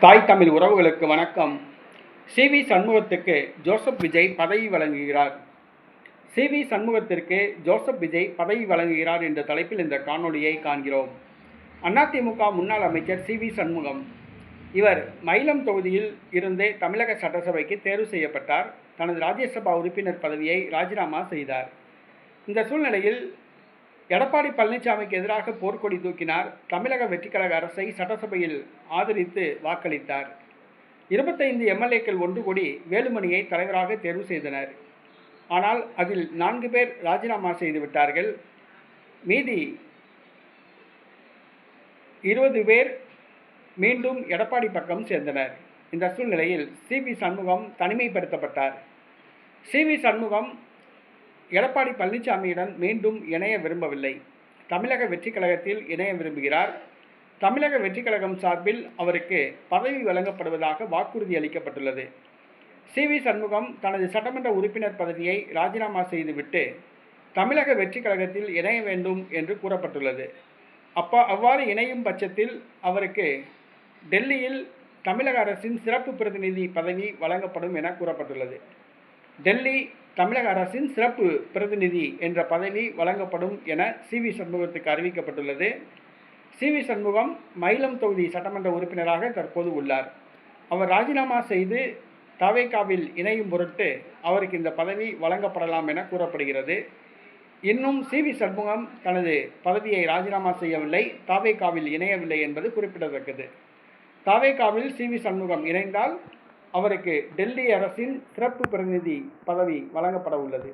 தாய் தமிழ் உறவுகளுக்கு வணக்கம். சி.வி. சண்முகத்துக்கு ஜோசப் விஜய் பதவி வழங்குகிறார். சி.வி. சண்முகத்திற்கு ஜோசப் விஜய் பதவி வழங்குகிறார் என்ற தலைப்பில் இந்த காணொளியை காண்கிறோம். அதிமுக முன்னாள் அமைச்சர் சி.வி. சண்முகம் இவர் மயிலம் தொகுதியில் இருந்தே தமிழக சட்டசபைக்கு தேர்வு செய்யப்பட்டார். தனது ராஜ்யசபா உறுப்பினர் பதவியை ராஜினாமா செய்தார். இந்த சூழ்நிலையில் எடப்பாடி பழனிசாமிக்கு எதிராக போர்க்கொடி தூக்கினார். தமிழக வெற்றிக்கழக அரசை சட்டசபையில் ஆதரித்து வாக்களித்தார். 25 எம்எல்ஏக்கள் ஒன்று கூடி வேலுமணியை தலைவராக தேர்வு செய்தனர். ஆனால் அதில் 4 பேர் ராஜினாமா செய்துவிட்டார்கள். மீதி 20 பேர் மீண்டும் எடப்பாடி பக்கம் சேர்ந்தனர். இந்த சூழ்நிலையில் சி.வி. சண்முகம் தனிமைப்படுத்தப்பட்டார். சி.வி. சண்முகம் எடப்பாடி பழனிசாமியுடன் மீண்டும் இணைய விரும்பவில்லை. தமிழக வெற்றி கழகத்தில் இணைய விரும்புகிறார். தமிழக வெற்றி கழகம் சார்பில் அவருக்கு பதவி வழங்கப்படுவதாக வாக்குறுதி அளிக்கப்பட்டுள்ளது. சி.வி. சண்முகம் தனது சட்டமன்ற உறுப்பினர் பதவியை ராஜினாமா செய்துவிட்டு தமிழக வெற்றி கழகத்தில் இணைய வேண்டும் என்று கூறப்பட்டுள்ளது. அவ்வாறு இணையும் பட்சத்தில் அவருக்கு டெல்லியில் தமிழக அரசின் சிறப்பு பிரதிநிதி பதவி வழங்கப்படும் என கூறப்பட்டுள்ளது. டெல்லி தமிழக அரசின் சிறப்பு பிரதிநிதி என்ற பதவி வழங்கப்படும் என சி.வி. சண்முகத்துக்கு அறிவிக்கப்பட்டுள்ளது. சி.வி. சண்முகம் மயிலம் தொகுதி சட்டமன்ற உறுப்பினராக தற்போது உள்ளார். அவர் ராஜினாமா செய்து தவேகாவில் இணையும் பொருட்டு அவருக்கு இந்த பதவி வழங்கப்படலாம் என கூறப்படுகிறது. இன்னும் சி.வி. சண்முகம் தனது பதவியை ராஜினாமா செய்யவில்லை, தவேகாவில் இணையவில்லை என்பது குறிப்பிடத்தக்கது. தவேகாவில் சி.வி. சண்முகம் இணைந்தால் அவருக்கு டெல்லி அரசின் சிறப்பு பிரதிநிதி பதவி வழங்கப்பட உள்ளது.